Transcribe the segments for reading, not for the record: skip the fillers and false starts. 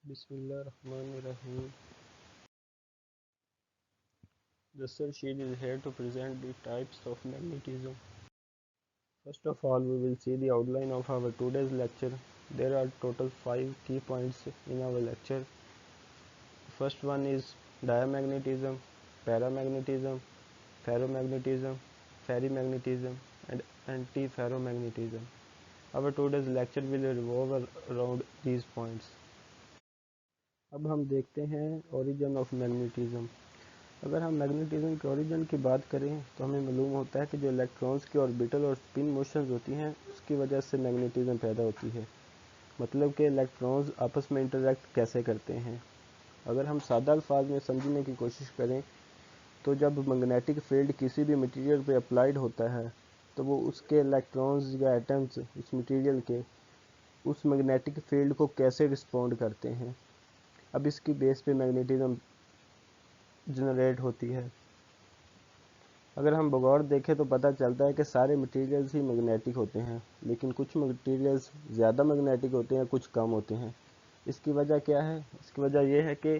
Bismillahirrahmanirrahim. The third sheet is here to present the types of magnetism. First of all, we will see the outline of our today's lecture. There are total 5 key points in our lecture. First one is diamagnetism, paramagnetism, ferromagnetism, ferrimagnetism, and antiferromagnetism. Our today's lecture will revolve around these points. अब हम देखते हैं origin of magnetism. अगर हम magnetism के origin की बात करें तो हमें मालूम होता है कि जो इलेक्ट्रॉन्स की ऑर्बिटल और स्पिन मोशंस होती हैं उसकी वजह से मैग्नेटिज्म पैदा होती है। मतलब कि इलेक्ट्रॉन्स आपस में इंटरैक्ट कैसे करते हैं। अगर हम सादा अल्फाज में समझने की कोशिश करें तो जब मैग्नेटिक फील्ड किसी भी मटेरियल पे अप्लाइड होता है तो वो उसके इलेक्ट्रॉन्स या एटम्स उस मटेरियल के उस मैग्नेटिक फील्ड को कैसे रिस्पॉन्ड करते हैं। अब इसकी बेस पे मैग्नेटिज्म जनरेट होती है। अगर हम बगौर देखें तो पता चलता है कि सारे मटेरियल्स ही मैग्नेटिक होते हैं, लेकिन कुछ मटेरियल्स ज़्यादा मैग्नेटिक होते हैं, कुछ कम होते हैं। इसकी वजह क्या है? इसकी वजह यह है कि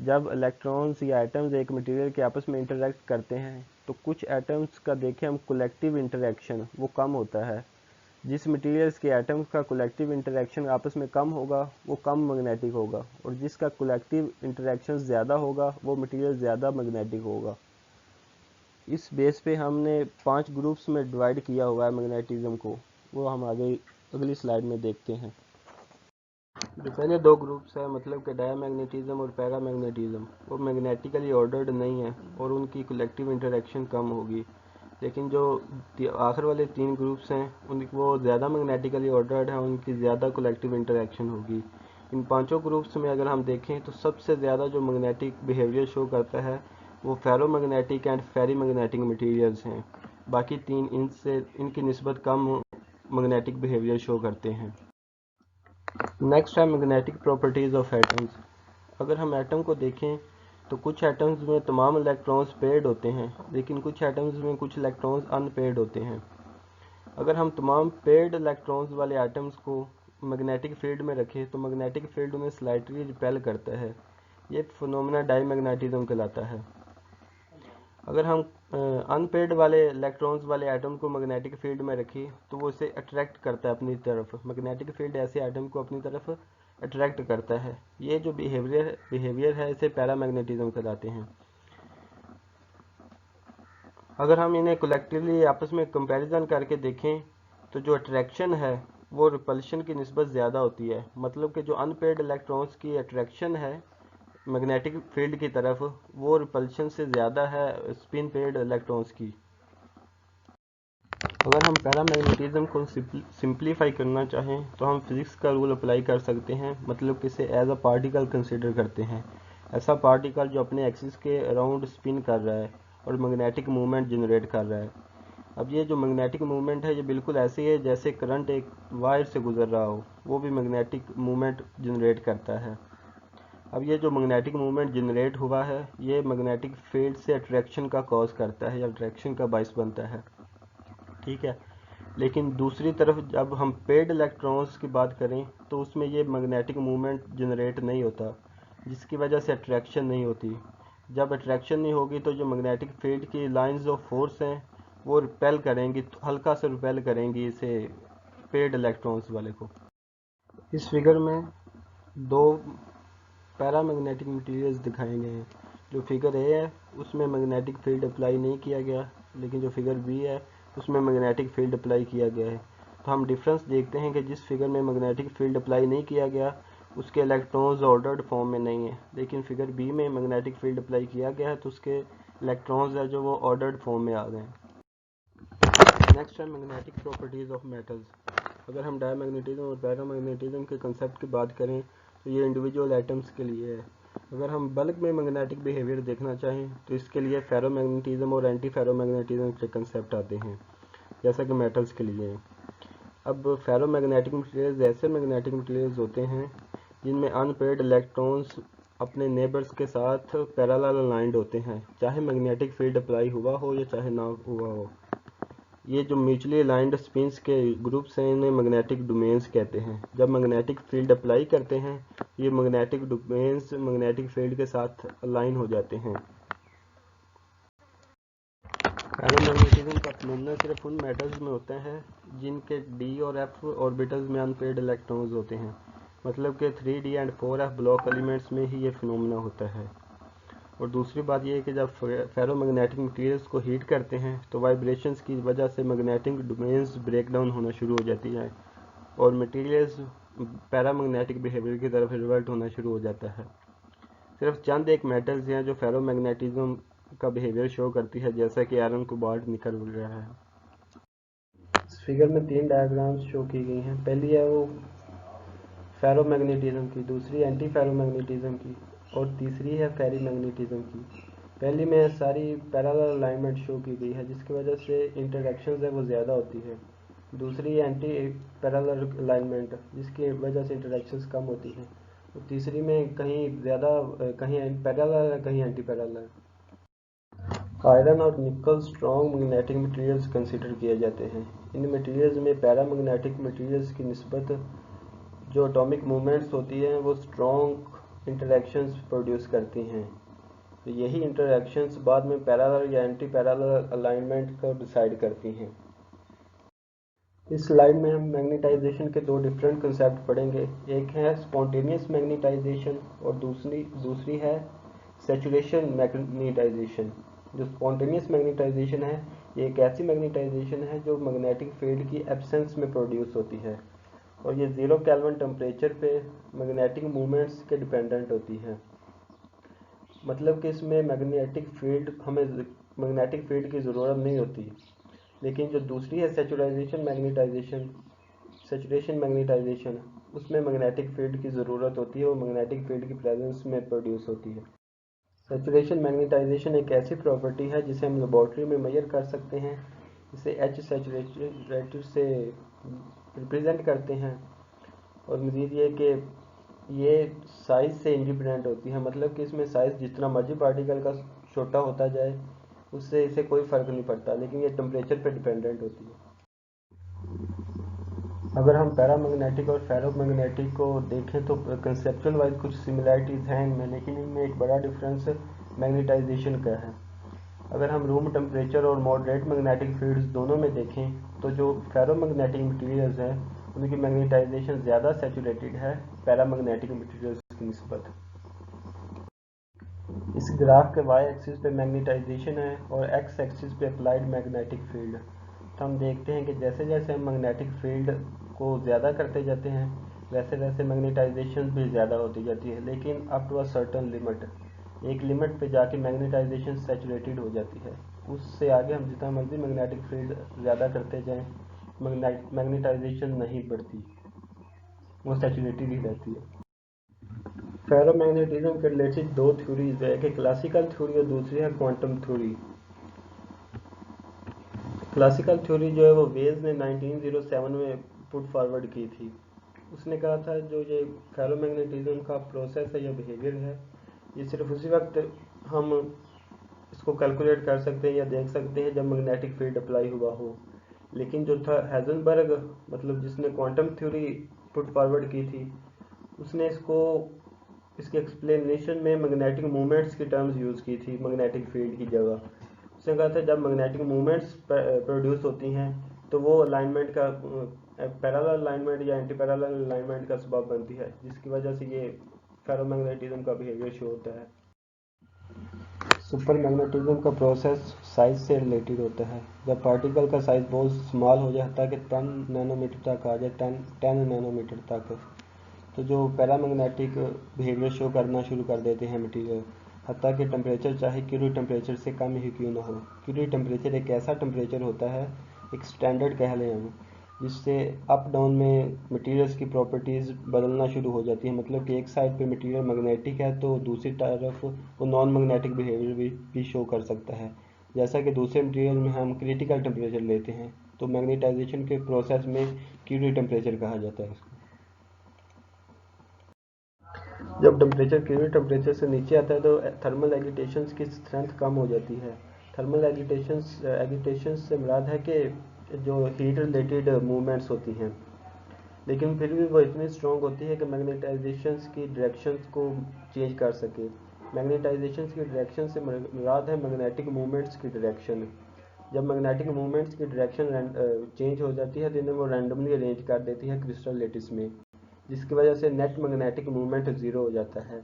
जब इलेक्ट्रॉन्स या एटम्स एक मटेरियल के आपस में इंटरैक्ट करते हैं तो कुछ एटम्स का देखें हम कलेक्टिव इंटरैक्शन वो कम होता है। जिस मटेरियल्स के एटम्स का कलेक्टिव इंटरैक्शन आपस में कम होगा वो कम मैग्नेटिक होगा, और जिसका कलेक्टिव इंटरैक्शन ज़्यादा होगा वो मटेरियल ज़्यादा मैग्नेटिक होगा। इस बेस पे हमने 5 ग्रुप्स में डिवाइड किया हुआ है मैग्नेटिज्म को, वो हम आगे अगली स्लाइड में देखते हैं। जो पहले 2 ग्रुप्स हैं मतलब कि डायमैग्नेटिज्म और पैरामैग्नेटिज्म, वो मैग्नेटिकली ऑर्डर्ड नहीं है और उनकी कलेक्टिव इंटरैक्शन कम होगी। लेकिन जो आखिर वाले 3 ग्रुप्स हैं उन वो ज़्यादा मैग्नेटिकली ऑर्डर्ड हैं, उनकी ज़्यादा कलेक्टिव इंटरैक्शन होगी। इन पांचों ग्रुप्स में अगर हम देखें तो सबसे ज़्यादा जो मैग्नेटिक बिहेवियर शो करता है वो फेरोमैग्नेटिक एंड फेरीमैग्नेटिक मटेरियल्स हैं। बाकी 3 इनसे इनकी निस्बत कम मैग्नेटिक बिहेवियर शो करते हैं। नेक्स्ट है मैग्नेटिक प्रॉपर्टीज़ ऑफ एटम्स। अगर हम एटम को देखें तो कुछ एटम्स में तमाम इलेक्ट्रॉन्स पेयर्ड होते हैं, लेकिन कुछ एटम्स में कुछ इलेक्ट्रॉन्स अनपेयर्ड होते हैं। अगर हम तमाम पेयर्ड इलेक्ट्रॉन्स वाले एटम्स को मैग्नेटिक फील्ड में रखें तो मैग्नेटिक फील्ड उन्हें स्लाइटली रिपेल करता है। ये फिनोमेना डायमैग्नेटिज्म कहलाता है। अगर हम अनपेयर्ड वाले इलेक्ट्रॉन्स वाले एटम को मैग्नेटिक फील्ड में रखें तो वो इसे अट्रैक्ट करता है अपनी तरफ। मैग्नेटिक फील्ड ऐसे एटम को अपनी तरफ अट्रैक्ट करता है। ये जो बिहेवियर है इसे पैरामैग्नेटिज्म कहलाते हैं। अगर हम इन्हें कलेक्टिवली आपस में कंपैरिजन करके देखें तो जो अट्रैक्शन है वो रिपल्शन की निस्बत ज़्यादा होती है। मतलब कि जो अनपेयर्ड इलेक्ट्रॉन्स की अट्रैक्शन है मैग्नेटिक फील्ड की तरफ वो रिपल्शन से ज़्यादा है स्पिन पेयर्ड इलेक्ट्रॉन्स की। अगर हम पैरामैग्नेटिज्म को सिंप्लीफाई करना चाहें तो हम फिज़िक्स का रूल अप्लाई कर सकते हैं। मतलब कि इसे एज अ पार्टिकल कंसिडर करते हैं, ऐसा पार्टिकल जो अपने एक्सिस के अराउंड स्पिन कर रहा है और मैग्नेटिक मूवमेंट जनरेट कर रहा है। अब ये जो मैग्नेटिक मूवमेंट है ये बिल्कुल ऐसे ही है जैसे करंट एक वायर से गुजर रहा हो, वो भी मैग्नेटिक मूवमेंट जनरेट करता है। अब ये जो मैग्नेटिक मूवमेंट जनरेट हुआ है ये मैग्नेटिक फील्ड से अट्रैक्शन का कॉज करता है या अट्रैक्शन का बायस बनता है, ठीक है। लेकिन दूसरी तरफ जब हम पेड इलेक्ट्रॉन्स की बात करें तो उसमें ये मैग्नेटिक मूवमेंट जनरेट नहीं होता, जिसकी वजह से अट्रैक्शन नहीं होती। जब अट्रैक्शन नहीं होगी तो जो मैग्नेटिक फील्ड की लाइंस ऑफ फोर्स हैं वो रिपेल करेंगी, हल्का से रिपेल करेंगी इसे पेड इलेक्ट्रॉन्स वाले को। इस फिगर में 2 पैरामैग्नेटिक मटेरियल्स दिखाए गए हैं। जो फिगर ए है उसमें मैग्नेटिक फील्ड अप्लाई नहीं किया गया, लेकिन जो फिगर बी है उसमें मैग्नेटिक फील्ड अप्लाई किया गया है। तो हम डिफरेंस देखते हैं कि जिस फिगर में मैग्नेटिक फील्ड अप्लाई नहीं किया गया उसके इलेक्ट्रॉन्स ऑर्डर्ड फॉर्म में नहीं है, लेकिन फिगर बी में मैग्नेटिक फील्ड अप्लाई किया गया है तो उसके इलेक्ट्रॉन्स है जो वो ऑर्डर्ड फॉर्म में आ गए हैं। नेक्स्ट है मैग्नेटिक प्रॉपर्टीज़ ऑफ मेटल्स। अगर हम डायमैग्नेटिज्म और पैरामैग्नेटिज्म के कंसेप्ट की बात करें तो ये इंडिविजुअल एटम्स के लिए है। अगर हम बल्क में मैग्नेटिक बिहेवियर देखना चाहें तो इसके लिए फेरोमैग्नेटिज्म और एंटी फेरोमैग्नेटिज्म के कंसेप्ट आते हैं, जैसा कि मेटल्स के लिए हैं। अब फेरोमैग्नेटिक मटेरियल्स ऐसे मैग्नेटिक मटेरियल्स होते हैं जिनमें अनपेयर्ड इलेक्ट्रॉन्स अपने नेबर्स के साथ पैरेलल अलाइंड होते हैं, चाहे मैग्नेटिक फील्ड अप्लाई हुआ हो या चाहे ना हुआ हो। ये जो म्यूचुअली अलाइंड स्पिन्स के ग्रुप्स हैं इन्हें मैग्नेटिक डोमेन्स कहते हैं। जब मैग्नेटिक फील्ड अप्लाई करते हैं ये मैग्नेटिक डोमेन्स मैग्नेटिक फील्ड के साथ अलाइन हो जाते हैं। फेरोमैग्नेटिज्म का फिनोमेना सिर्फ उन मेटल्स में होता है जिनके d और f ऑर्बिटल्स में अनपेयर्ड इलेक्ट्रॉन्स होते हैं, मतलब कि 3d and 4f block elements में ही ये फिनोमेना होता है। और दूसरी बात यह है कि जब फेरोमैग्नेटिक मटेरियल्स को हीट करते हैं तो वाइब्रेशंस की वजह से मैग्नेटिक डोमेन्स ब्रेक डाउन होना शुरू हो जाती है और मटेरियल्स पैरामैग्नेटिक बिहेवियर की तरफ रिवर्ट होना शुरू हो जाता है। सिर्फ चंद एक मेटल्स हैं जो फेरोमैग्नेटिज्म का बिहेवियर शो करती है, जैसा कि आयरन कोबाल्ट निकल रहा है। इस फिगर में 3 डायग्राम्स शो की गई हैं। पहली है वो फेरोमैग्नेटिज्म की, दूसरी एंटी फेरोमैग्नेटिज्म की और तीसरी है फेरीमैग्नेटिज्म की। पहली में सारी पैरेलल अलाइनमेंट शो की गई है जिसकी वजह से इंटरेक्शंस है वो ज़्यादा होती है। दूसरी एंटी पैरेलल अलाइनमेंट जिसकी वजह से इंटरेक्शंस कम होती हैं। और तीसरी में कहीं ज़्यादा कहीं पैरेलल है कहीं एंटी पैरेलल है। आयरन और निकल स्ट्रॉन्ग मैग्नेटिक मटेरियल्स कंसिडर किए जाते हैं। इन मटेरियल्स में पैरामैग्नेटिक मटेरियल्स की निस्बत जो एटॉमिक मूवमेंट्स होती हैं वो स्ट्रॉन्ग इंटरेक्शंस प्रोड्यूस करती हैं। तो यही इंटरेक्शंस बाद में पैरेलल या एंटी पैरेलल अलाइनमेंट को डिसाइड करती हैं। इस स्लाइड में हम मैग्नेटाइजेशन के 2 डिफरेंट कंसेप्ट पढ़ेंगे। एक है स्पॉन्टेनियस मैग्नेटाइजेशन और दूसरी है सैचुरेशन मैग्नेटाइजेशन। जो स्पॉन्टेनियस मैग्नेटाइजेशन है ये एक ऐसी मैग्नेटाइजेशन है जो मैग्नेटिक फील्ड की एब्सेंस में प्रोड्यूस होती है और ये 0 केल्विन टेम्परेचर पे मैग्नेटिक मूवमेंट्स के डिपेंडेंट होती है। मतलब कि इसमें हमें मैग्नेटिक फील्ड की ज़रूरत नहीं होती। लेकिन जो दूसरी है सैचुरेशन मैग्नेटाइजेशन उसमें मैग्नेटिक फील्ड की ज़रूरत होती है, वो मैग्नेटिक फील्ड की प्रेजेंस में प्रोड्यूस होती है। सैचुरेशन मैग्नेटाइजेशन एक ऐसी प्रॉपर्टी है जिसे हम लेबॉर्ट्री में मेजर कर सकते हैं। इसे H सैचुरेटेड से रिप्रेजेंट करते हैं और मज़ीद ये कि ये साइज़ से इंडिपेंडेंट होती है, मतलब कि इसमें साइज़ जितना मर्जी पार्टिकल का छोटा होता जाए उससे इसे कोई फ़र्क नहीं पड़ता, लेकिन ये टेम्परेचर पे डिपेंडेंट होती है। अगर हम पैरामैग्नेटिक और फेरोमैग्नेटिक को देखें तो कंसेप्चुअल वाइज कुछ सिमिलरिटीज़ हैं इनमें, लेकिन इनमें एक बड़ा डिफरेंस मैग्नेटाइजेशन का है। अगर हम रूम टेम्परेचर और मॉडरेट मैग्नेटिक फील्ड्स दोनों में देखें तो जो फेरोमैग्नेटिक मटेरियल्स हैं उनकी मैग्नेटाइजेशन ज़्यादा सैचुरेटेड है पैरामैग्नेटिक मटेरियल्स की निस्बत। इस ग्राफ के वाई एक्सिस पे मैग्नेटाइजेशन है और एक्स एक्सिस पे अप्लाइड मैग्नेटिक फील्ड। तो हम देखते हैं कि जैसे जैसे हम मैग्नेटिक फील्ड को ज़्यादा करते जाते हैं वैसे वैसे मैग्नेटाइजेशन भी ज़्यादा होती जाती है, लेकिन up to a certain limit. एक लिमिट पे जाके मैग्नेटाइजेशन सैचुरेटेड हो जाती है। उससे आगे हम जितना मर्जी मैग्नेटिक फील्ड ज़्यादा करते जाएं मैग्नेटाइजेशन नहीं बढ़ती, वो सैचुरेटेड ही रहती है। फेरोमैग्नेटिज्म के रिलेटेड 2 थ्योरीज है, एक है क्लासिकल थ्योरी और दूसरी है क्वांटम थ्योरी। क्लासिकल थ्योरी जो है वो वेल्स ने 1907 में पुट फॉरवर्ड की थी। उसने कहा था जो ये फेरोमैग्नेटिज्म का प्रोसेस है या बिहेवियर है ये सिर्फ उसी वक्त हम इसको कैलकुलेट कर सकते हैं या देख सकते हैं जब मैग्नेटिक फील्ड अप्लाई हुआ हो। लेकिन जो था हेजनबर्ग, मतलब जिसने क्वांटम थ्योरी पुट फॉरवर्ड की थी, उसने इसके एक्सप्लेनेशन में मैग्नेटिक मूवमेंट्स की टर्म्स यूज़ की थी मैग्नेटिक फील्ड की जगह। उसने कहा था जब मैग्नेटिक मूवमेंट्स प्रोड्यूस होती हैं तो वो अलाइनमेंट का पैरेलल अलाइनमेंट या एंटी पैरेलल अलाइनमेंट का सबब बनती है, जिसकी वजह से ये फेरोमैग्नेटिज्म का बिहेवियर शो होता है। सुपर मैग्नेटिज्म का प्रोसेस साइज से रिलेटेड होता है। जब पार्टिकल का साइज बहुत स्मॉल हो जाता है कि 10 नैनोमीटर तक आ जाए, 10 नैनोमीटर तक, तो जो पैरामैग्नेटिक बिहेवियर शो करना शुरू कर देते हैं मटेरियल। हत्ता कि टेम्परेचर चाहे क्यूरी टेम्परेचर से कम ही क्यों ना हो। क्यूरी टेम्परेचर एक ऐसा टेम्परेचर होता है, एक स्टैंडर्ड कह लें हम, जिससे अप डाउन में मटेरियल्स की प्रॉपर्टीज़ बदलना शुरू हो जाती है। मतलब कि एक साइड पे मटेरियल मैग्नेटिक है तो दूसरी तरफ वो नॉन मैग्नेटिक बिहेवियर भी शो कर सकता है। जैसा कि दूसरे मटेरियल में हम क्रिटिकल टेम्परेचर लेते हैं तो मैग्नेटाइजेशन के प्रोसेस में क्यूरी टेम्परेचर कहा जाता है इसको। जब टेम्परेचर क्यूरी टेम्परेचर से नीचे आता है तो थर्मल एगिटेशंस की स्ट्रेंथ कम हो जाती है। थर्मल एगिटेशंस से मुराद है कि जो हीट रिलेटेड मूवमेंट्स होती हैं, लेकिन फिर भी वो इतनी स्ट्रॉन्ग होती है कि मैग्नेटाइजेशंस की डायरेक्शंस को चेंज कर सके। मैग्नेटाइजेशंस की डायरेक्शन से मुराद है मैग्नेटिक मूवमेंट्स की डायरेक्शन। जब मैग्नेटिक मूवमेंट्स की डायरेक्शन चेंज हो जाती है तो इन्हें वो रैंडमली अरेंज कर देती है क्रिस्टल लेटिस में, जिसकी वजह से नेट मैग्नेटिक मूवमेंट ज़ीरो हो जाता है।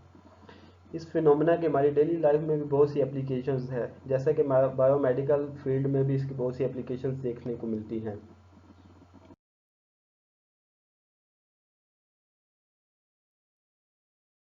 इस फिनोमेना की हमारी डेली लाइफ में भी बहुत सी एप्लीकेशंस है, जैसा कि बायोमेडिकल फील्ड में भी इसकी बहुत सी एप्लीकेशंस देखने को मिलती हैं।